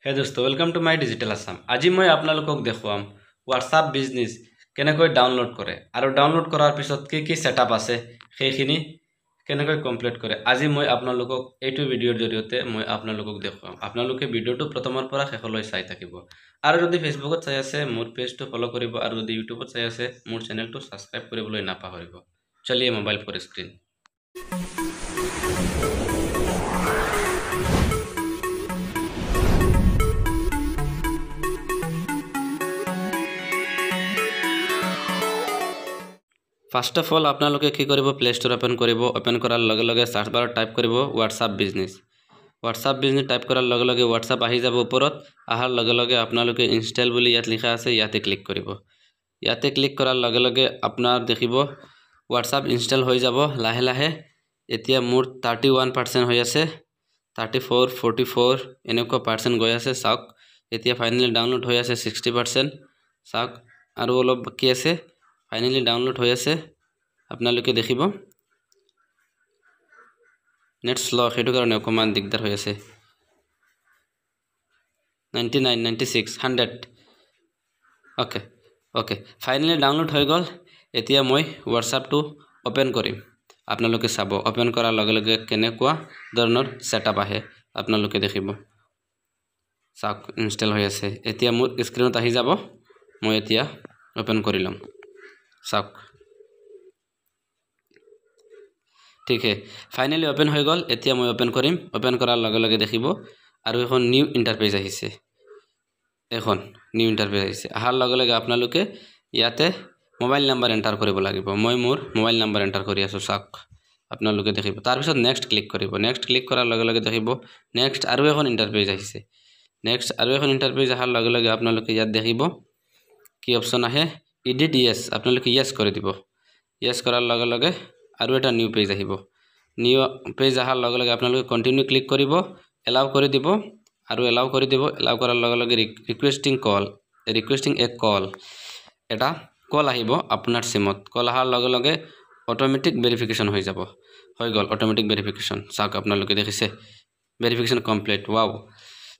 হে দোস্ত welcome to my digital Assam. আজি মই আপোনালোকক দেখুৱাম হোৱাটছআপ বিজনেছ কেনেকৈ ডাউনলোড কৰে আৰু ডাউনলোড কৰাৰ পিছত কি সেটআপ আছে সেইখিনি কেনেকৈ কমপ্লিট কৰে। আজি মই আপোনালোকক এইটো ভিডিঅ'ৰ জৰিয়তে মই আপোনালোকক দেখুৱাম। আপোনালোকে ভিডিঅ'টো প্ৰথমৰ পৰা শেষলৈ চাই থাকিব আৰু যদি ফেচবুকত চাই আছে মোৰ পেজটো ফলো কৰিব আৰু যদি ইউটিউবত চাই আছে মোৰ চেনেলটো সাবস্ক্ৰাইব কৰিবলৈ নাপাহৰিব। চলিয়ে mobile for screen. First of all আপোনালোকে কি কৰিব, প্লে ষ্ট'ৰ ওপেন কৰিব। ওপেন কৰাৰ লগে লগে সাৰ্চ বাৰত টাইপ কৰিব WhatsApp business. WhatsApp business type কৰাৰ লগে লগে হোৱাটছআপ আহি যাব। ওপৰত আহাৰ লগে লগে আপোনালোকে ইনষ্টল বুলি ইয়াত লিখা আছে, ইয়াতে ক্লিক কৰিব। ইয়াতে ক্লিক কৰাৰ লগে লগে আপোনাৰ দেখিব হোৱাটছআপ ইনষ্টল হৈ যাব লাহে লাহে। এতিয়া মোৰ 31% হৈ আছে, 34, 44 এনেকুৱা পাৰ্চেণ্ট গৈ আছে চাওক। এতিয়া ফাইনেলি ডাউনলোড হৈ আছে 60%। চাওক আৰু অলপ বাকি আছে, ফাইনেলি ডাউনলোড হৈ আছে। আপোনালোকে দেখিব নেট স্লো, সেইটো কাৰণে অকমান দিগদাৰ হৈ আছে। 99, 96, 100 ওকে ফাইনেলি ডাউনলোড হৈ গ'ল। এতিয়া মই হোৱাটছআপটো ওপেন কৰিম। আপোনালোকে চাব ওপেন কৰাৰ লগে লগে কেনেকুৱা ধৰণৰ সেটআপ আহে আপোনালোকে দেখিব। চাওক ইনষ্টল হৈ আছে। এতিয়া মোৰ স্ক্ৰীনত আহি যাব। মই এতিয়া ওপেন কৰি লম। চাওক ঠিক আছে, ফাইনেলি ওপেন হৈ গ'ল। এতিয়া মই ওপেন কৰিম। ওপেন কৰাৰ লগে লগে দেখিব আৰু এখন নিউ ইন্টাৰফেস আহিছে। এখন নিউ ইন্টাৰফেস আহিছে। আহাৰ লগে লগে আপোনালোকে ইয়াতে মোবাইল নাম্বাৰ এন্টাৰ কৰিব লাগিব। মই মোৰ মোবাইল নাম্বাৰ এন্টাৰ কৰি আছো। চাওক আপোনালোকে দেখিব। তাৰ পিছত নেক্সট ক্লিক কৰিব। নেক্সট ক্লিক কৰাৰ লগে লগে দেখিব নেক্সট আৰু এখন ইন্টাৰফেস আহিছে। নেক্সট আৰু এখন ইন্টাৰফেস আহাৰ লগে লগে আপোনালোকে ইয়াত দেখিব কি অপচন আহে, এডিট ইয়েস। আপোনালোকে ইয়েস কৰি দিব। ইয়েস কৰাৰ লগে লগে আৰু এটা নিউ পেজ আহিব। নিউ পেজ আহাৰ লগে লগে আপোনালোকে কন্টিনিউ ক্লিক কৰিব, এলাউ কৰি দিব আৰু এলাউ কৰি দিব। এলাউ কৰাৰ লগে লগে ৰিকুৱেষ্টিং এ কল, এটা কল আহিব আপোনাৰ সিমত। কল আহাৰ লগে লগে অটোমেটিক ভেৰিফিকেশ্যন হৈ যাব। হৈ গ'ল অটোমেটিক ভেৰিফিকেশ্যন। চাওক আপোনালোকে দেখিছে ভেৰিফিকেশ্যন কমপ্লিট। ওয়াও।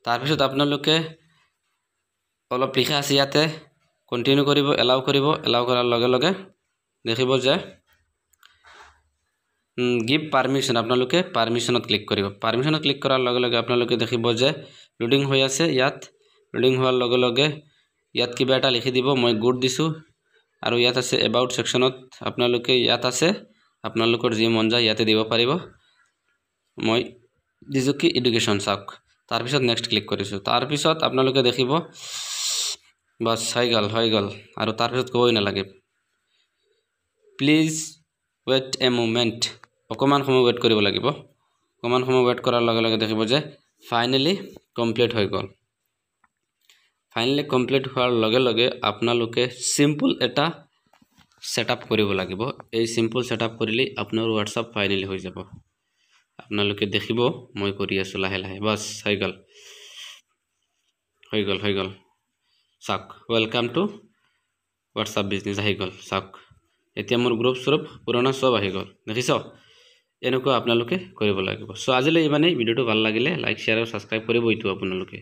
তাৰ পিছত আপোনালোকে অলপ লিখা আছে ইয়াতে কন্টিনিউ কৰিব, এলাউ কৰিব। এলাউ কৰাৰ লগে লগে দেখিব যে গিভ পাৰমিশন, আপোনালোকে পাৰমিশনত ক্লিক কৰিব। পাৰমিশনত ক্লিক কৰাৰ লগে লগে আপোনালোকে দেখিব যে লোডিং হৈ আছে। ইয়াত লোডিং হোৱাৰ লগে লগে ইয়াত কিবা এটা লিখি দিব। মই গুড দিছো আৰু ইয়াত আছে এবাউট সেকশনত। আপোনালোকে ইয়াত আছে, আপোনালোকৰ যি মন যায় ইয়াতে দিব পাৰিব। মই দিছো কি এডুকেশ্যন। চাওক তাৰ পিছত নেক্সট ক্লিক কৰিছো। তাৰ পিছত আপোনালোকে দেখিব বাস হৈ গ'ল আৰু তাৰ পিছত কবই নালাগে প্লিজ ৱেট এ মোমেন্ট। অকমান সময় ৱেট কৰিব লাগিব। অকমান সময় ৱেট কৰাৰ লগে লগে দেখিব যে ফাইনেলি কমপ্লিট হৈ গ'ল। ফাইনেলি কমপ্লিট হোৱাৰ লগে লগে আপোনালোকে সিম্পল এটা সেটআপ কৰিব লাগিব। এই সিম্পল সেটআপ কৰিলে আপোনাৰ হোৱাটছআপ ফাইনেলি হৈ যাব। আপোনালোকে দেখিব মই কৰি আছো লাহে লাহে। বাস হৈ গ'ল। চাওক ওয়েলকাম টু হোৱাটছআপ বিজনেছ আহি গ'ল। চাওক এতিয়া মোৰ গ্ৰুপ স্বৰূপ পুৰণা সব আহি গ'ল। দেখিছ এনেকুৱা আপোনালোকে কৰিব লাগিব। সো আজিলৈ ইমানেই। ভিডিঅ'টো ভাল লাগিলে লাইক, শ্বেয়াৰ আৰু সাবস্ক্ৰাইব কৰিব আপোনালোকে।